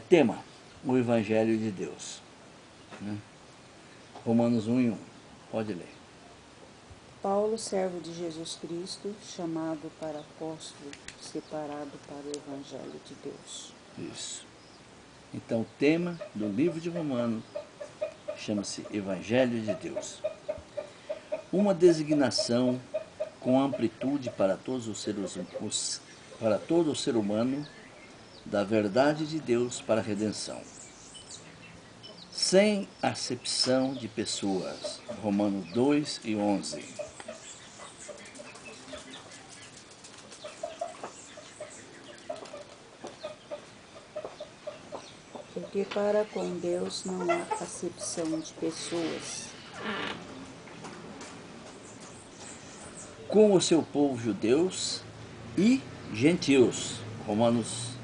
Tema, o Evangelho de Deus. Né? Romanos 1:1. Pode ler. Paulo, servo de Jesus Cristo, chamado para apóstolo, separado para o Evangelho de Deus. Isso. Então, o tema do livro de Romanos chama-se Evangelho de Deus. Uma designação com amplitude para todos os seres, para todo o ser humano da verdade de Deus para a redenção. Sem acepção de pessoas. Romanos 2:11. Porque para com Deus não há acepção de pessoas. Com o seu povo judeus e gentios. Romanos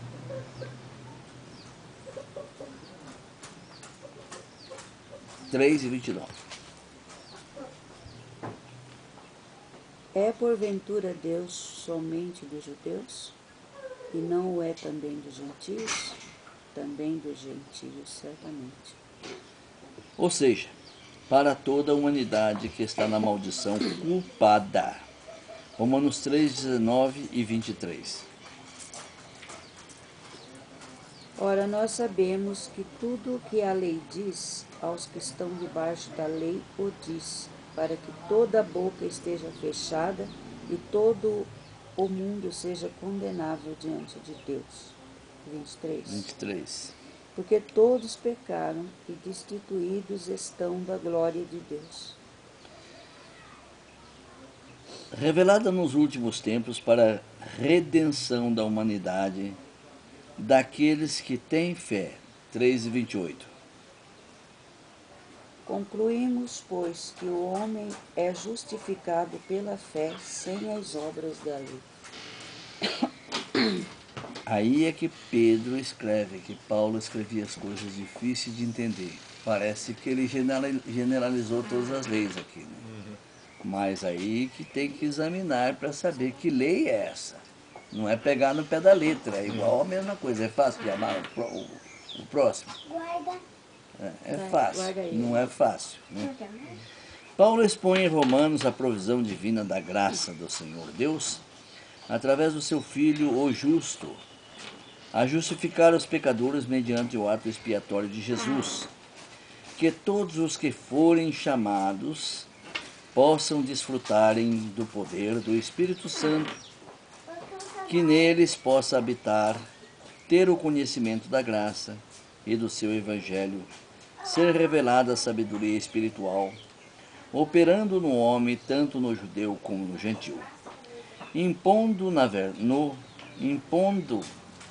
3:29. É porventura Deus somente dos judeus? E não o é também dos gentios? Também dos gentios, certamente. Ou seja, para toda a humanidade que está na maldição culpada. Romanos 3:19 e 23. Ora, nós sabemos que tudo o que a lei diz, aos que estão debaixo da lei o diz, para que toda a boca esteja fechada e todo o mundo seja condenável diante de Deus. 23. Porque todos pecaram e destituídos estão da glória de Deus. Revelada nos últimos tempos para a redenção da humanidade, daqueles que têm fé. 3:28. Concluímos, pois, que o homem é justificado pela fé sem as obras da lei. Aí é que Pedro escreve, que Paulo escrevia as coisas difíceis de entender. Parece que ele generalizou todas as leis aqui, né? Mas aí que tem que examinar para saber que lei é essa. Não é pegar no pé da letra, é igual a mesma coisa. É fácil de amar o próximo? É fácil, não é fácil. Né? Paulo expõe em Romanos a provisão divina da graça do Senhor Deus, através do seu Filho, o justo, a justificar os pecadores mediante o ato expiatório de Jesus, que todos os que forem chamados possam desfrutarem do poder do Espírito Santo, que neles possa habitar, ter o conhecimento da graça e do seu Evangelho, ser revelada a sabedoria espiritual, operando no homem, tanto no judeu como no gentil, impondo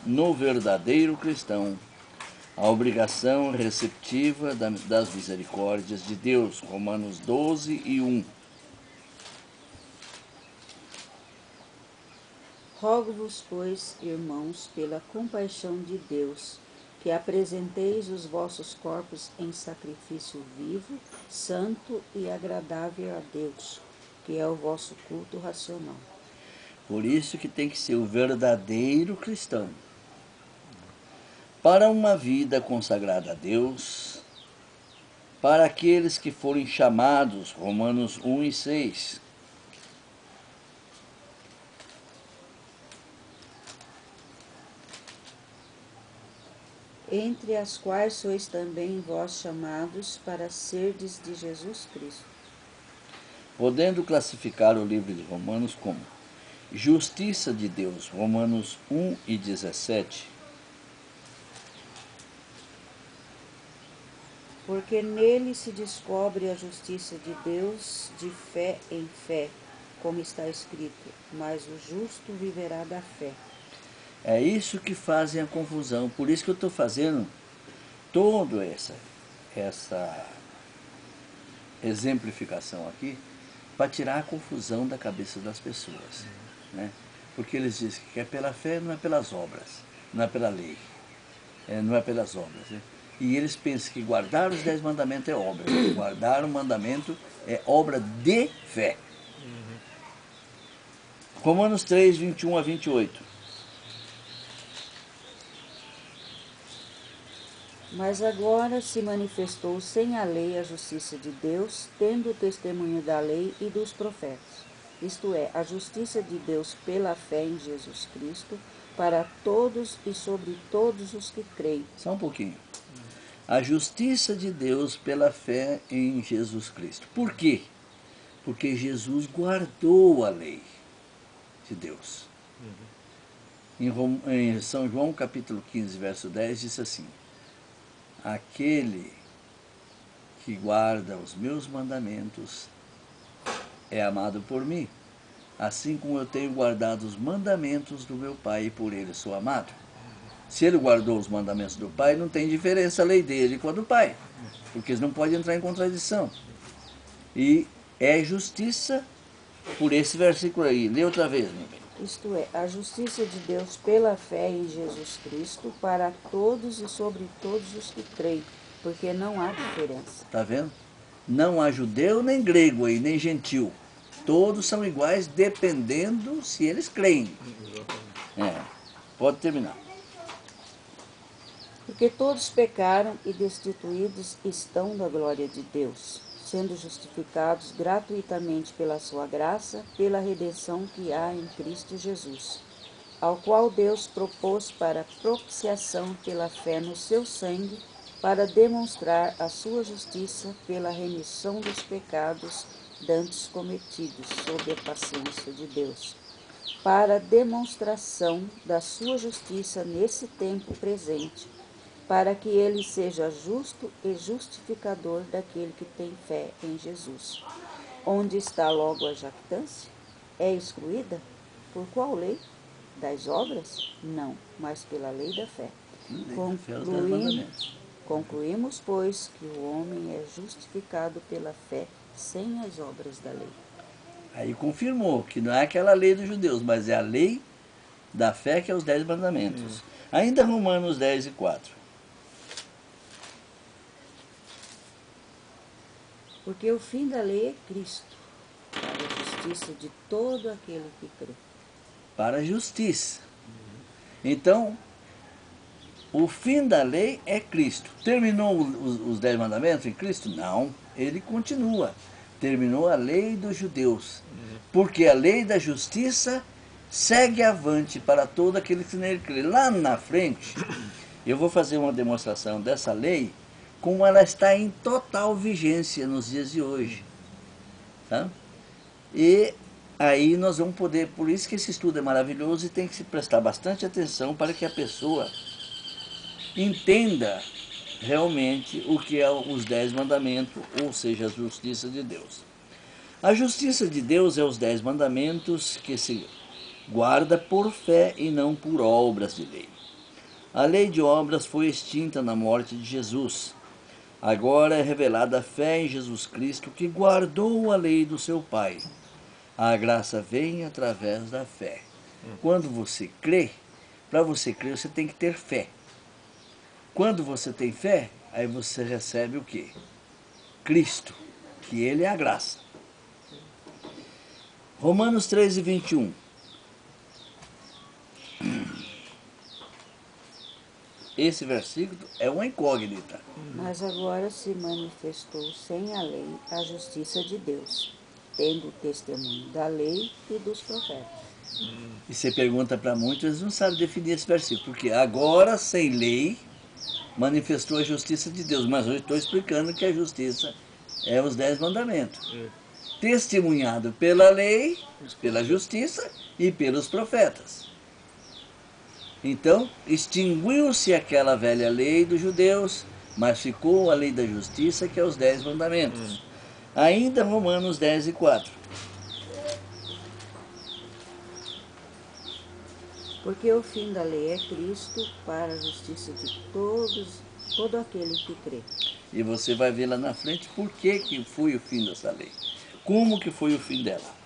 no verdadeiro cristão a obrigação receptiva das misericórdias de Deus. Romanos 12:1. Rogo-vos, pois, irmãos, pela compaixão de Deus, que apresenteis os vossos corpos em sacrifício vivo, santo e agradável a Deus, que é o vosso culto racional. Por isso que tem que ser o verdadeiro cristão. Para uma vida consagrada a Deus, para aqueles que forem chamados, Romanos 1:6. Entre as quais sois também vós chamados para serdes de Jesus Cristo. Podendo classificar o livro de Romanos como justiça de Deus, Romanos 1:17. Porque nele se descobre a justiça de Deus de fé em fé, como está escrito, mas o justo viverá da fé. É isso que fazem a confusão. Por isso que eu estou fazendo toda essa exemplificação aqui, para tirar a confusão da cabeça das pessoas. Né? Porque eles dizem que é pela fé, não é pelas obras, não é pela lei, não é pelas obras. Né? E eles pensam que guardar os 10 mandamentos é obra. Guardar o mandamento é obra de fé. Romanos 3:21 a 28. Mas agora se manifestou sem a lei a justiça de Deus, tendo o testemunho da lei e dos profetas. Isto é, a justiça de Deus pela fé em Jesus Cristo, para todos e sobre todos os que creem. Só um pouquinho. A justiça de Deus pela fé em Jesus Cristo. Por quê? Porque Jesus guardou a lei de Deus. Em São João capítulo 15, verso 10, diz assim: aquele que guarda os meus mandamentos é amado por mim, assim como eu tenho guardado os mandamentos do meu Pai e por ele sou amado. Se ele guardou os mandamentos do Pai, não tem diferença a lei dele com a do Pai, porque eles não podem entrar em contradição. E é justiça por esse versículo aí. Lê outra vez, meu bem. Isto é, a justiça de Deus pela fé em Jesus Cristo, para todos e sobre todos os que creem, porque não há diferença. Está vendo? Não há judeu nem grego aí, nem gentil. Todos são iguais, dependendo se eles creem. Pode terminar. Porque todos pecaram e destituídos estão da glória de Deus, sendo justificados gratuitamente pela sua graça, pela redenção que há em Cristo Jesus, ao qual Deus propôs para propiciação pela fé no seu sangue, para demonstrar a sua justiça pela remissão dos pecados dantes cometidos sob a paciência de Deus, para demonstração da sua justiça nesse tempo presente, para que ele seja justo e justificador daquele que tem fé em Jesus. Onde está logo a jactância? É excluída? Por qual lei? Das obras? Não, mas pela lei da fé. Concluímos, pois, que o homem é justificado pela fé sem as obras da lei. Aí confirmou que não é aquela lei dos judeus, mas é a lei da fé, que é os 10 mandamentos. Ainda Romanos 10 e 4. Porque o fim da lei é Cristo, para a justiça de todo aquele que crê. Para a justiça. Então, o fim da lei é Cristo. Terminou os 10 mandamentos em Cristo? Não, ele continua. Terminou a lei dos judeus. Porque a lei da justiça segue avante para todo aquele que nele crê. Lá na frente, eu vou fazer uma demonstração dessa lei, como ela está em total vigência nos dias de hoje. Tá? E aí nós vamos poder, por isso que esse estudo é maravilhoso e tem que se prestar bastante atenção para que a pessoa entenda realmente o que é os 10 mandamentos, ou seja, a justiça de Deus. A justiça de Deus é os 10 mandamentos que se guarda por fé e não por obras de lei. A lei de obras foi extinta na morte de Jesus. Agora é revelada a fé em Jesus Cristo, que guardou a lei do seu Pai. A graça vem através da fé. Quando você crê, para você crer você tem que ter fé. Quando você tem fé, aí você recebe o quê? Cristo, que ele é a graça. Romanos 13, 21. Esse versículo é uma incógnita. Mas agora se manifestou sem a lei a justiça de Deus, tendo o testemunho da lei e dos profetas. E você pergunta para muitos, eles não sabem definir esse versículo, porque agora, sem lei, manifestou a justiça de Deus. Mas eu estou explicando que a justiça é os 10 mandamentos. Testemunhado pela lei, pela justiça e pelos profetas. Então, extinguiu-se aquela velha lei dos judeus, mas ficou a lei da justiça, que é os 10 mandamentos. Ainda Romanos 10 e 4. Porque o fim da lei é Cristo, para a justiça de todo aquele que crê. E você vai ver lá na frente por que foi o fim dessa lei. Como que foi o fim dela.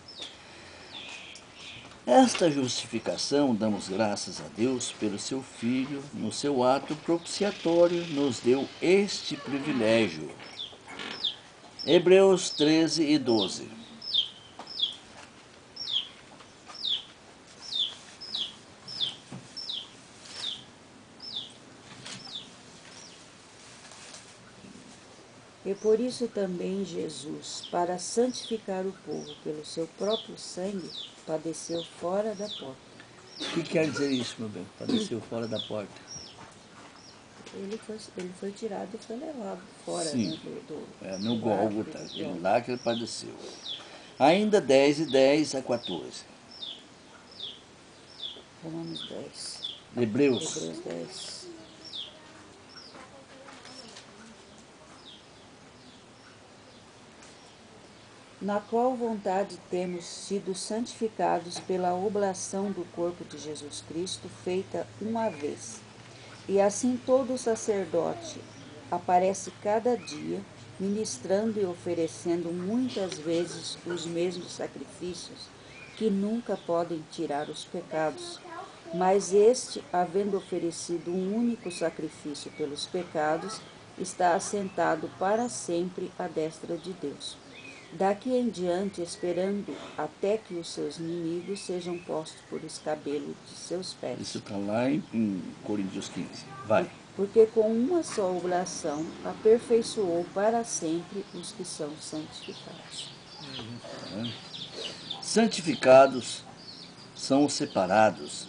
Esta justificação, damos graças a Deus pelo seu Filho, no seu ato propiciatório, nos deu este privilégio. Hebreus 13 e 12. E por isso também Jesus, para santificar o povo pelo seu próprio sangue, padeceu fora da porta. O que quer dizer isso, meu bem? Padeceu fora da porta. Ele foi tirado e foi levado fora, Sim, né, no do Gólgota, árvore, ele lá que ele padeceu. Ainda 10:10 a 14. Romanos 10, Hebreus. Hebreus 10. Na qual vontade temos sido santificados pela oblação do corpo de Jesus Cristo, feita uma vez. E assim todo sacerdote aparece cada dia, ministrando e oferecendo muitas vezes os mesmos sacrifícios, que nunca podem tirar os pecados. Mas este, havendo oferecido um único sacrifício pelos pecados, está assentado para sempre à destra de Deus. Daqui em diante, esperando até que os seus inimigos sejam postos por escabelo de seus pés. Isso está lá em Coríntios 15. Vai. Porque com uma só oblação aperfeiçoou para sempre os que são santificados. Santificados são os separados,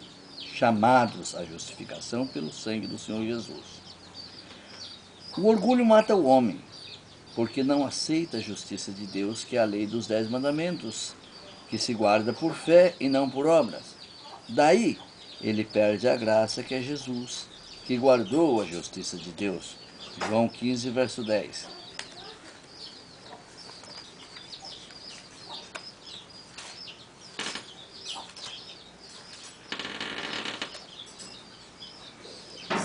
chamados à justificação pelo sangue do Senhor Jesus. O orgulho mata o homem, porque não aceita a justiça de Deus, que é a lei dos 10 mandamentos, que se guarda por fé e não por obras. Daí ele perde a graça que é Jesus, que guardou a justiça de Deus. João 15, verso 10.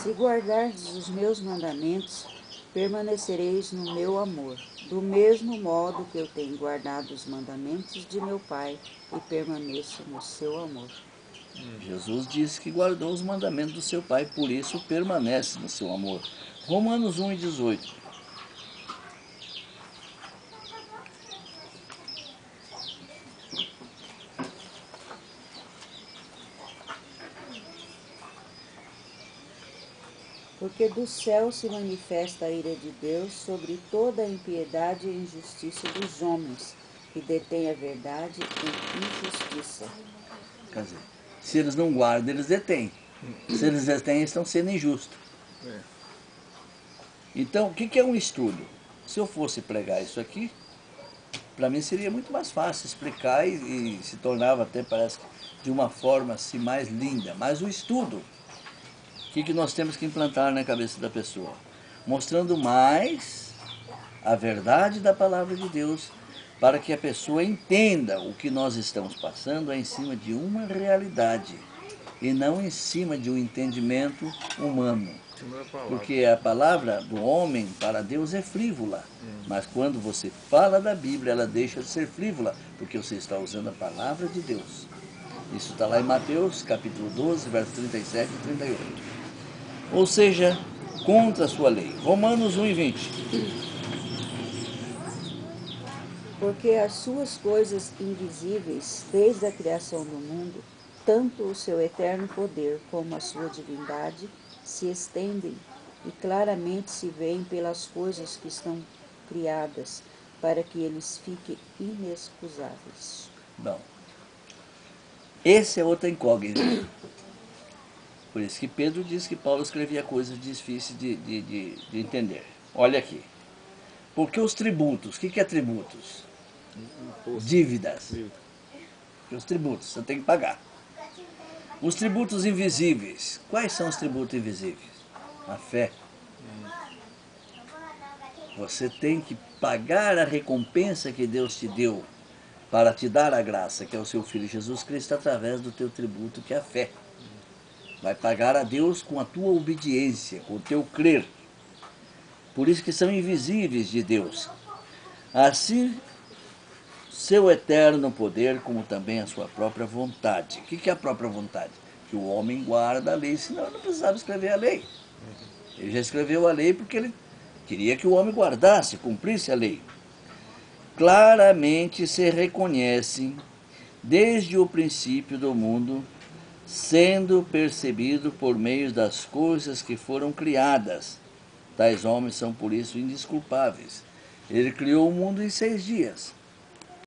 Se guardardes os meus mandamentos, permanecereis no meu amor, do mesmo modo que eu tenho guardado os mandamentos de meu Pai e permaneço no seu amor. Jesus disse que guardou os mandamentos do seu Pai, por isso permanece no seu amor. Romanos 1:18. Porque do céu se manifesta a ira de Deus sobre toda a impiedade e injustiça dos homens, que detêm a verdade em injustiça. Quer dizer, se eles não guardam, eles detêm. Se eles detêm, eles estão sendo injustos. Então, o que é um estudo? Se eu fosse pregar isso aqui, para mim seria muito mais fácil explicar e se tornava até, parece, de uma forma assim, mais linda. Mas o estudo, o que nós temos que implantar na cabeça da pessoa? Mostrando mais a verdade da palavra de Deus, para que a pessoa entenda o que nós estamos passando é em cima de uma realidade e não em cima de um entendimento humano. Porque a palavra do homem para Deus é frívola, mas quando você fala da Bíblia, ela deixa de ser frívola, porque você está usando a palavra de Deus. Isso está lá em Mateus, capítulo 12, versos 37 e 38. Ou seja, contra a sua lei. Romanos 1:20. Porque as suas coisas invisíveis, desde a criação do mundo, tanto o seu eterno poder como a sua divindade, se estendem e claramente se veem pelas coisas que estão criadas, para que eles fiquem inexcusáveis. Bom, esse é outra incógnita. Por isso que Pedro diz que Paulo escrevia coisas difíceis de entender. Olha aqui. Porque os tributos, o que é tributos? Dívidas. Os tributos, você tem que pagar. Os tributos invisíveis. Quais são os tributos invisíveis? A fé. Você tem que pagar a recompensa que Deus te deu para te dar a graça, que é o seu Filho Jesus Cristo, através do teu tributo, que é a fé. Vai pagar a Deus com a tua obediência, com o teu crer. Por isso que são invisíveis de Deus. Assim, seu eterno poder, como também a sua própria vontade. O que é a própria vontade? Que o homem guarda a lei, senão ele não precisava escrever a lei. Ele já escreveu a lei porque ele queria que o homem guardasse, cumprisse a lei. Claramente se reconhecem, desde o princípio do mundo, sendo percebido por meio das coisas que foram criadas. Tais homens são por isso indesculpáveis. Ele criou o mundo em 6 dias.